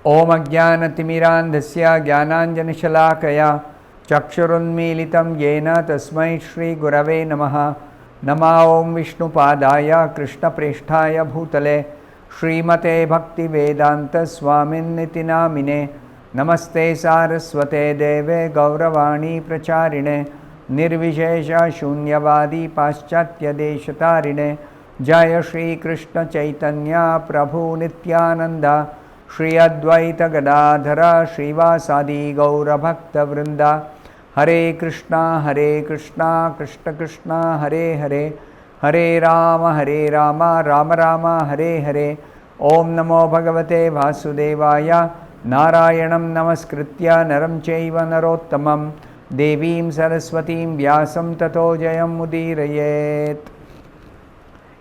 Om Ajnanatimirandhasya Jnananjanashalakaya Chakshurunmilitam Yena Tasmai Shri Gurave Namaha. Nama Om Vishnupadaya Krishna Presthaya Bhutale Srimate Bhaktivedanta Swamin Niti Namine. Namaste Saraswate Deve Gauravani Pracharine Nirvishesha Shunyavadi Paschatya Deshatarine. Jaya Shri Krishna Chaitanya Prabhu Nityananda Shri Advaita Gadadhara Srivasadi Gaura Bhakta Vrinda. Hare Krishna Krishna Krishna Hare Hare Hare Rama Rama Rama Hare Hare. Om Namo Bhagavate Vasudevaya Narayanam Namaskritya Naram Chaiva Narottamam Devim Saraswatim Vyasam Tato Jayam Mudirayet.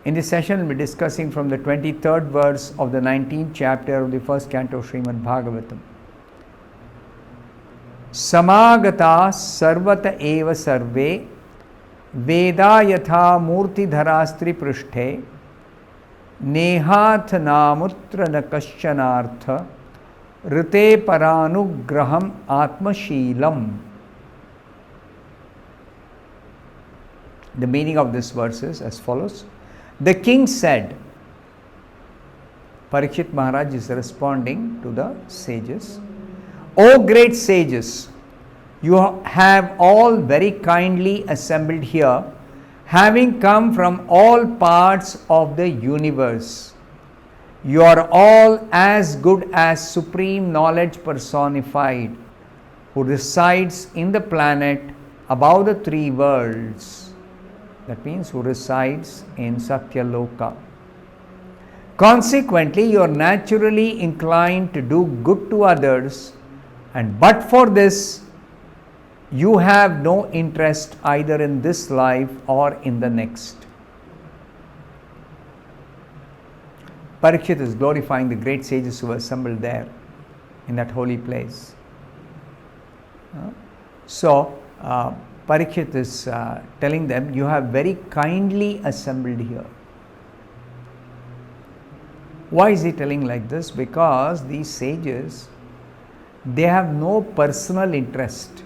In this session, we will be discussing from the 23rd verse of the 19th chapter of the first canto of Srimad Bhagavatam. Samagata sarvata eva sarve veda yatha murti dharastri prushthe nehat namutra na kaschanartha rite paranugraham atmashilam. The meaning of this verse is as follows. The king said, Parikshit Maharaj is responding to the sages, O great sages, you have all very kindly assembled here, having come from all parts of the universe. You are all as good as supreme knowledge personified, who resides in the planet above the three worlds. That means who resides in Satyaloka. Consequently, you are naturally inclined to do good to others, and but for this, you have no interest either in this life or in the next. Parikshit is glorifying the great sages who were assembled there in that holy place. Parikshit is telling them, you have very kindly assembled here. Why is he telling like this? Because these sages, they have no personal interest.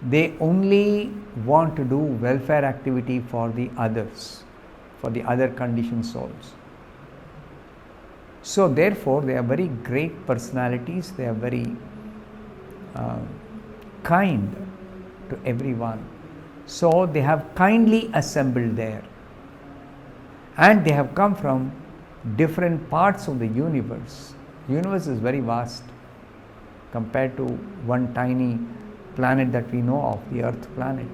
They only want to do welfare activity for the others, for the other conditioned souls. So therefore, they are very great personalities. They are very kind to everyone. So they have kindly assembled there. And they have come from different parts of the universe. The universe is very vast compared to one tiny planet that we know of, the Earth planet.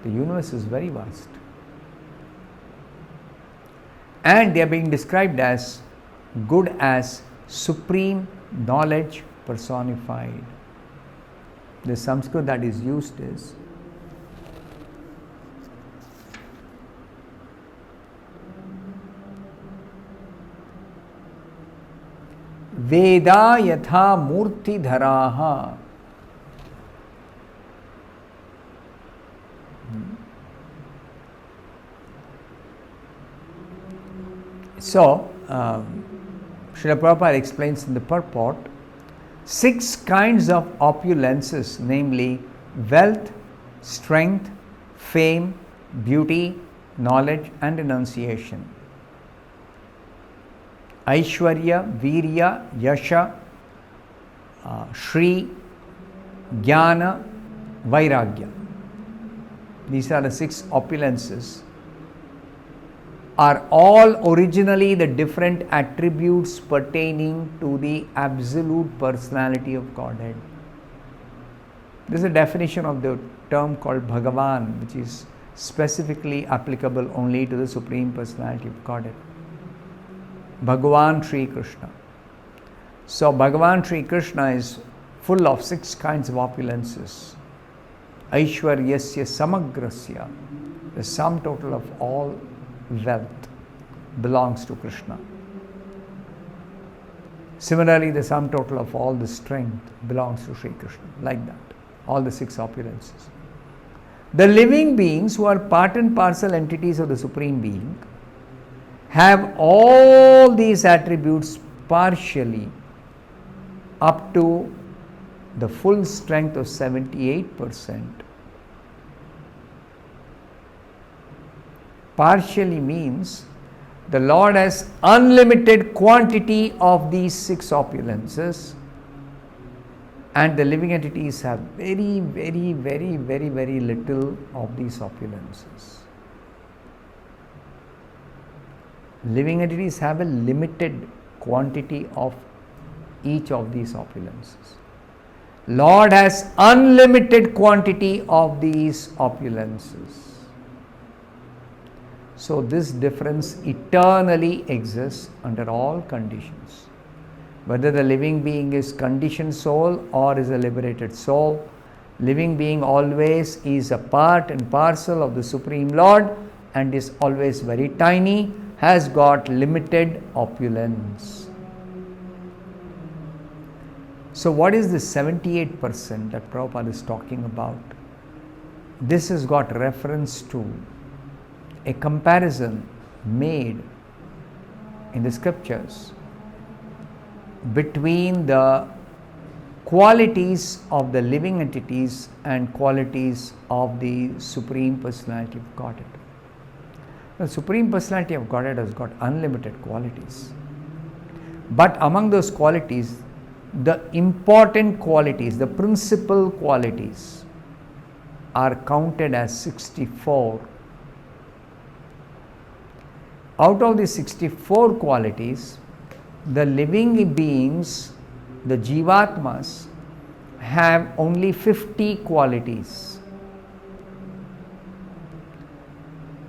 The universe is very vast. And they are being described as good as supreme knowledge personified. The Sanskrit that is used is Veda yatha murti dharaha. So, Srila Prabhupada explains in the purport 6 kinds of opulences, namely wealth, strength, fame, beauty, knowledge and renunciation. Aishwarya, Virya, Yasha, Shri, Jnana, Vairagya. These are the 6 opulences. Are all originally the different attributes pertaining to the absolute personality of Godhead. This is a definition of the term called Bhagavan, which is specifically applicable only to the Supreme Personality of Godhead. Bhagavan Sri Krishna. So Bhagavan Sri Krishna is full of 6 kinds of opulences. Aishwaryasya samagrasya, the sum total of all wealth belongs to Krishna. Similarly, the sum total of all the strength belongs to Sri Krishna. Like that, all the 6 opulences. The living beings who are part and parcel entities of the Supreme Being have all these attributes partially up to the full strength of 78%. Partially means the Lord has unlimited quantity of these 6 opulences, and the living entities have very, very, very, very, very little of these opulences. Living entities have a limited quantity of each of these opulences. Lord has unlimited quantity of these opulences. So this difference eternally exists under all conditions. Whether the living being is conditioned soul or is a liberated soul, living being always is a part and parcel of the Supreme Lord and is always very tiny, has got limited opulence. So what is the 78% that Prabhupada is talking about? This has got reference to a comparison made in the scriptures between the qualities of the living entities and qualities of the Supreme Personality of Godhead. The Supreme Personality of Godhead has got unlimited qualities. But among those qualities, the important qualities, the principal qualities are counted as 64. Out of the 64 qualities, the living beings, the Jivatmas, have only 50 qualities.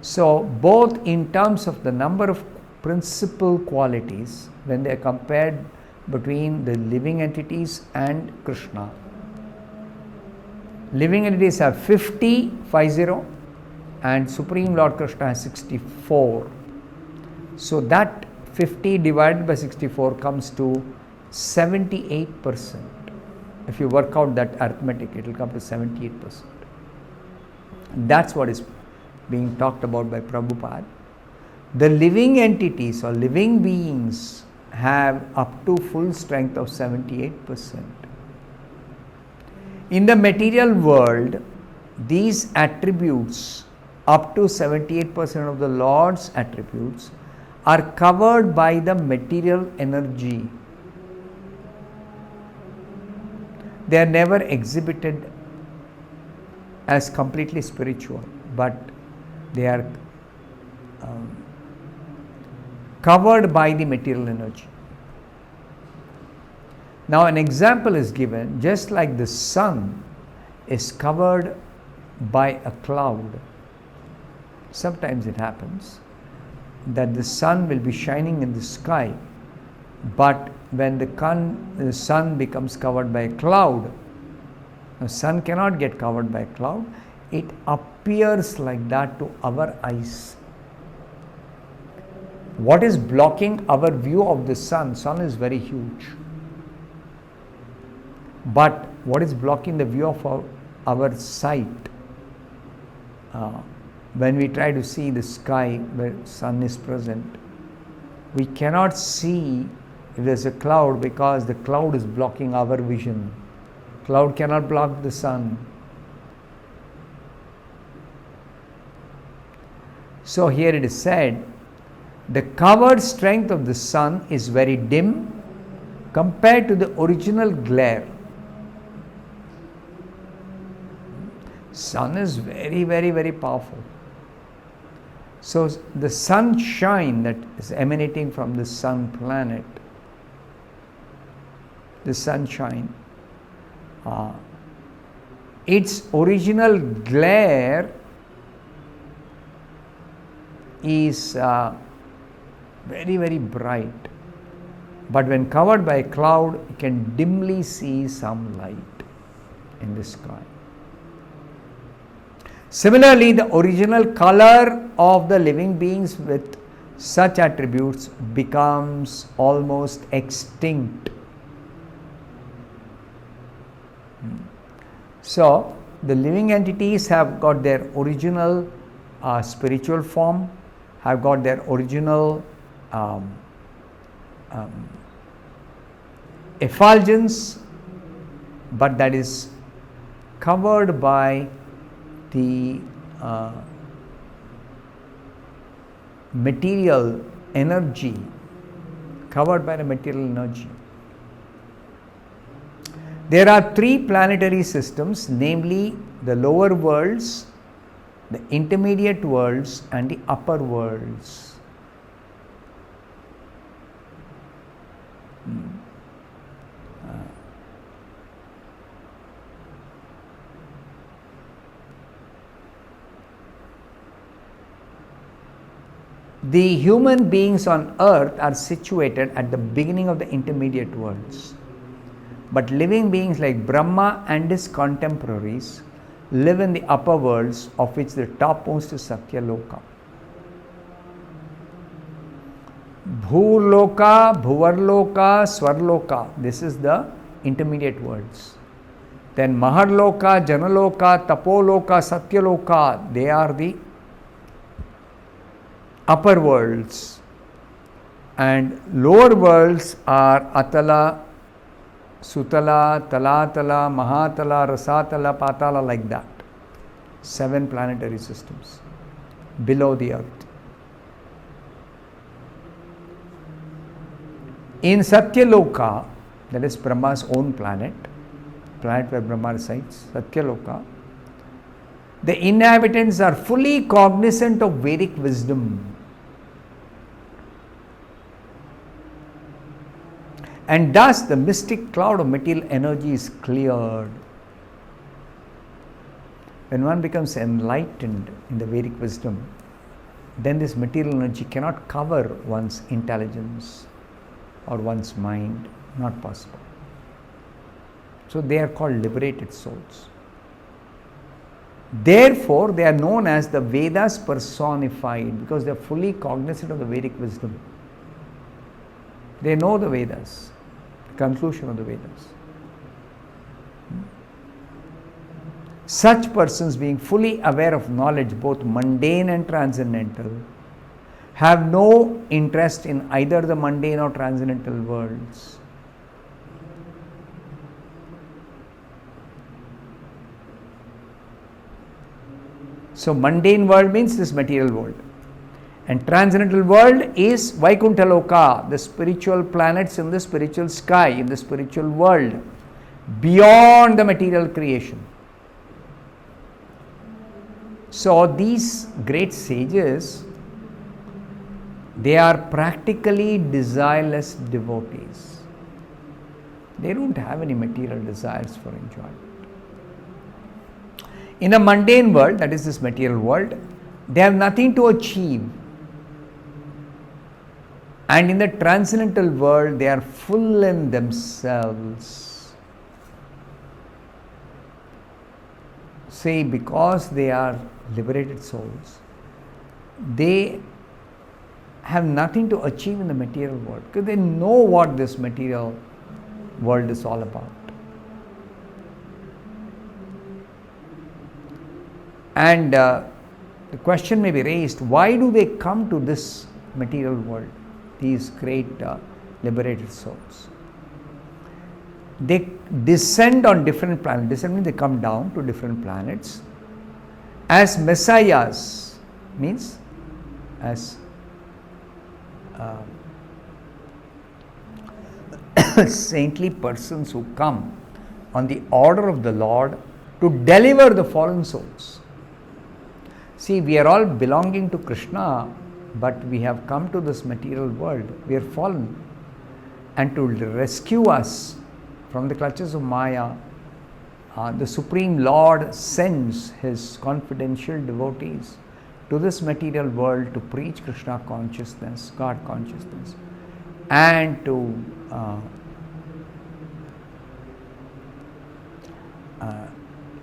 So, both in terms of the number of principal qualities, when they are compared between the living entities and Krishna, living entities have 50, and Supreme Lord Krishna has 64. So that 50 divided by 64 comes to 78%. If you work out that arithmetic, it will come to 78%. That's what is being talked about by Prabhupada. The living entities or living beings have up to full strength of 78%. In the material world, these attributes, up to 78% of the Lord's attributes, are covered by the material energy. They are never exhibited as completely spiritual, but they are covered by the material energy. Now an example is given, just like the sun is covered by a cloud. Sometimes it happens that the sun will be shining in the sky, but when the sun becomes covered by a cloud, the sun cannot get covered by a cloud, it appears like that to our eyes. What is blocking our view of the sun? Sun is very huge. But what is blocking the view of our sight? When we try to see the sky where sun is present, we cannot see if there is a cloud because the cloud is blocking our vision. Cloud cannot block the sun. So here it is said, the covered strength of the sun is very dim compared to the original glare. Sun is very, very, very powerful. So the sunshine that is emanating from the sun planet, the sunshine, its original glare is very, very bright. But when covered by a cloud, you can dimly see some light in the sky. Similarly, the original color of the living beings with such attributes becomes almost extinct. So, the living entities have got their original spiritual form, have got their original um, effulgence, but that is covered by the material energy, There are three planetary systems, namely the lower worlds, the intermediate worlds, and the upper worlds. The human beings on earth are situated at the beginning of the intermediate worlds. But living beings like Brahma and his contemporaries live in the upper worlds, of which the topmost is Satyaloka. Bhuloka, Bhuvarloka, Swarloka, this is the intermediate worlds. Then Maharloka, Janaloka, Tapoloka, Satyaloka, they are the upper worlds. And lower worlds are Atala, Sutala, Talatala, Mahatala, Rasatala, Patala, like that. 7 planetary systems below the earth. In Satyaloka, that is Brahma's own planet where Brahma resides, Satyaloka, the inhabitants are fully cognizant of Vedic wisdom. And thus the mystic cloud of material energy is cleared. When one becomes enlightened in the Vedic wisdom, then this material energy cannot cover one's intelligence or one's mind. Not possible. So they are called liberated souls. Therefore, they are known as the Vedas personified, because they are fully cognizant of the Vedic wisdom. They know the Vedas, the conclusion of the Vedas. Such persons, being fully aware of knowledge, both mundane and transcendental, have no interest in either the mundane or transcendental worlds. So mundane world means this material world, and transcendental world is Vaikuntha-loka, the spiritual planets in the spiritual sky, in the spiritual world, beyond the material creation. So these great sages, they are practically desireless devotees. They don't have any material desires for enjoyment. In a mundane world, that is this material world, they have nothing to achieve. And in the transcendental world, they are full in themselves. See, because they are liberated souls, they have nothing to achieve in the material world, because they know what this material world is all about. And the question may be raised, why do they come to this material world, these great liberated souls? They descend on different planets. Descend means they come down to different planets as messiahs, means as saintly persons who come on the order of the Lord to deliver the fallen souls. See, we are all belonging to Krishna, but we have come to this material world. We are fallen. And to rescue us from the clutches of Maya, the Supreme Lord sends His confidential devotees to this material world to preach Krishna consciousness, God consciousness, and to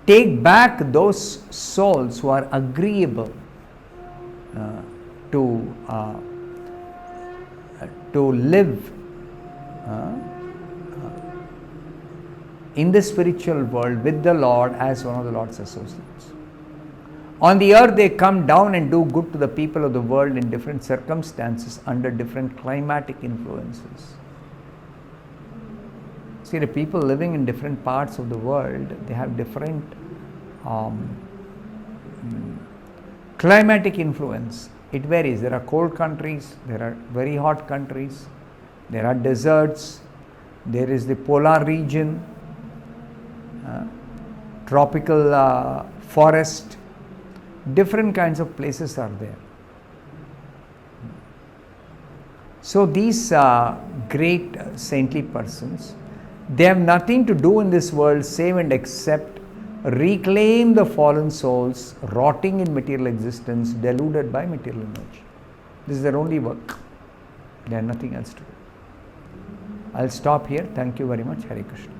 take back those souls who are agreeable to live in the spiritual world with the Lord as one of the Lord's associates. On the earth, they come down and do good to the people of the world in different circumstances under different climatic influences. See, the people living in different parts of the world, they have different climatic influence. It varies. There are cold countries, there are very hot countries, there are deserts, there is the polar region, tropical forest. Different kinds of places are there. So these great saintly persons, they have nothing to do in this world save and except reclaim the fallen souls rotting in material existence, deluded by material image. This is their only work. They have nothing else to do. I'll stop here. Thank you very much. Hare Krishna.